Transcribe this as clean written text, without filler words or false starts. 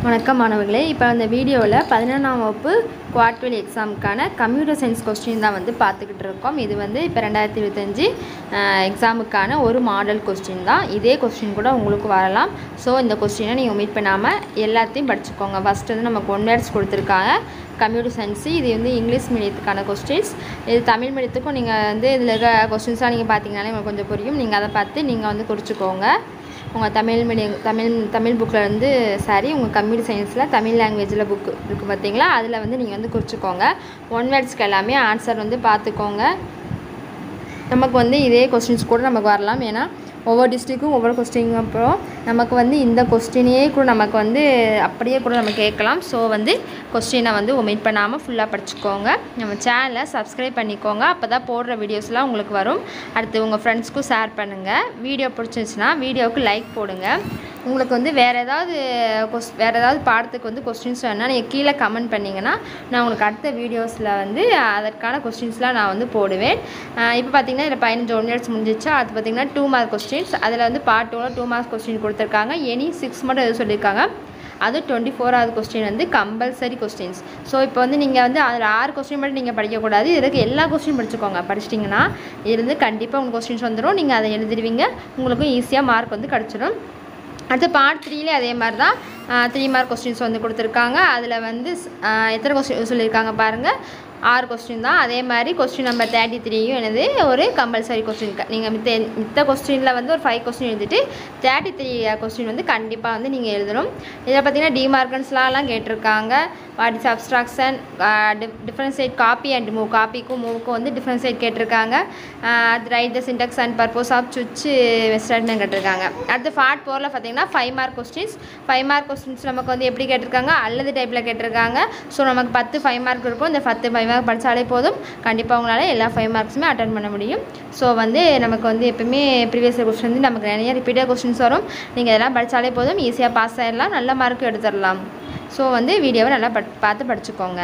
வணக்கம் மாணவர்களே, இப்போ அந்த வீடியோவில் 11ஆம் வகுப்பு குவார்ட்டர்லி எக்ஸாமுக்கான கம்ப்யூட்டர் சயின்ஸ் கொஸ்டின் தான் வந்து பார்த்துக்கிட்டு இருக்கோம். இது வந்து இப்போ 2025 எக்ஸாமுக்கான ஒரு மாடல் கொஸ்டின் தான். இதே கொஸ்டின் கூட உங்களுக்கு வரலாம். ஸோ இந்த கொஸ்டினை நீங்கள் ஒமிட் பண்ணாமல் எல்லாத்தையும் படிச்சுக்கோங்க. ஃபஸ்ட்டு வந்து நமக்கு 1 வேர்ட்ஸ் கொடுத்துருக்காங்க கம்ப்யூட்டர் சயின்ஸு. இது வந்து இங்கிலீஷ் மீடியத்துக்கான கொஸ்டின்ஸ். இது தமிழ் மீடியத்துக்கும் நீங்கள் வந்து இதில் இருக்க கொஸ்டின்ஸாக நீங்கள் பார்த்தீங்கனாலே உங்களுக்கு கொஞ்சம் புரியும். நீங்கள் அதை பார்த்து நீங்கள் வந்து குறிச்சிக்கோங்க. உங்கள் தமிழ் மீடியம் தமிழ் புக்கில் வந்து உங்கள் கம்ப்யூட்டர் சயின்ஸில் தமிழ் லாங்குவேஜில் புக்கு இருக்குது பார்த்தீங்களா, அதில் வந்து நீங்கள் வந்து குறிச்சிக்கோங்க. 1 வேர்ட்ஸ்க்கு எல்லாமே ஆன்சர் வந்து பார்த்துக்கோங்க. நமக்கு வந்து இதே கொஸ்டின்ஸ் கூட நமக்கு வரலாம். ஏன்னா ஒவ்வொரு டிஸ்ட்ரிக்கும் ஒவ்வொரு கொஸ்டின் அப்புறம் நமக்கு வந்து இந்த கொஸ்டினையே கூட நமக்கு வந்து அப்படியே கூட நம்ம கேட்கலாம். ஸோ வந்து கொஸ்டினை வந்து ஒமிட் பண்ணாமல் ஃபுல்லாக படிச்சுக்கோங்க. நம்ம சேனலை சப்ஸ்கிரைப் பண்ணிக்கோங்க. அப்போ தான் போடுற வீடியோஸ்லாம் உங்களுக்கு வரும். அடுத்து உங்கள் ஃப்ரெண்ட்ஸ்க்கும் ஷேர் பண்ணுங்கள். வீடியோ பிடிச்சிருந்துச்சுன்னா வீடியோவுக்கு லைக் போடுங்க. உங்களுக்கு வந்து வேறு ஏதாவது பாடத்துக்கு வந்து கொஸ்டின்ஸ் வேணால் நீங்கள் கீழே கமெண்ட் பண்ணிங்கன்னா நான் உங்களுக்கு அடுத்த வீடியோஸில் வந்து அதற்கான கொஸ்டின்ஸ்லாம் நான் வந்து போடுவேன். இப்போ பார்த்திங்கன்னா இதில் 15 1 வேர்ட்ஸ் முடிஞ்சிச்சா. அது பார்த்திங்கன்னா 2 மார்க் கொஸ்டின்ஸ். அதில் வந்து பார்ட் 2ல 2 மார்க்ஸ் கொஸ்டின் கொடுத்துருக்காங்க. எனி 6 மட்டும் எது சொல்லியிருக்காங்க. அது 24வது கொஸ்டின் வந்து கம்பல்சரி கொஸ்டின்ஸ். ஸோ இப்போ வந்து நீங்கள் வந்து அதில் 6 கொஸ்டின் மட்டும் நீங்கள் படிக்கக்கூடாது. இதுக்கு எல்லா கொஸ்டின் படிச்சுக்கோங்க. படிச்சிட்டிங்கன்னா இருந்து கண்டிப்பாக உங்களுக்கு கொஸ்டின்ஸ் வந்துடும். நீங்கள் அதை எழுதிடுவீங்க. உங்களுக்கும் ஈஸியாக மார்க் வந்து கிடச்சிடும். அடுத்து பார்ட் 3லே அதே மாதிரி தான் 3 மார்க் கொஸ்டின்ஸ் வந்து கொடுத்துருக்காங்க. அதில் வந்து எத்தனை கொஸ்டின் சொல்லியிருக்காங்க பாருங்கள், 6 கொஸ்டின் தான். அதே மாதிரி கொஸ்டின் நம்பர் 33யும் என்னது ஒரு கம்பல்சரி கொஸ்டின். நீங்கள் மித்த கொஸ்டினில் வந்து ஒரு 5 கொஸ்டின் எழுதிட்டு 33 கொஸ்டின் வந்து கண்டிப்பாக வந்து நீங்கள் எழுதணும். இதில் பார்த்தீங்கன்னா டிமார்கன்ஸ்லாம் கேட்டிருக்காங்க. What is abstraction, differentiate copy and move. காப்பிக்கும் மூவுக்கும் வந்து டிஃப்ரென்ஷியேட் கேட்டிருக்காங்க. அது write the syntax and purpose of சுவிட்ச் ஸ்டேட்மெண்ட் கேட்டிருக்காங்க. அடுத்து பார்ட் 4ல் பார்த்தீங்கன்னா 5 மார்க் கொஸ்டின்ஸ். 5 மார்க் கொஸ்டின்ஸ் நமக்கு வந்து எப்படி கேட்டிருக்காங்க, அல்லது டைப்பில் கேட்டிருக்காங்க. ஸோ நமக்கு 10 5 மார்க் இருக்கும். இந்த 10 5 மார்க் படித்தாலே போதும். கண்டிப்பாக உங்களால் எல்லா 5 மார்க்ஸுமே அட்டன் பண்ண முடியும். ஸோ வந்து நமக்கு வந்து எப்பவுமே ப்ரீவியஸ் இயர் கொஸ்டின் வந்து நமக்கு நிறைய ரிப்பீட்டட் கொஸ்டின்ஸ் வரும். நீங்கள் இதெல்லாம் படித்தாலே போதும், ஈஸியாக பாஸ் ஆகிடலாம், நல்ல மார்க் எடுத்துடலாம். ஸோ வந்து வீடியோவை நல்லா பார்த்து படிச்சுக்கோங்க.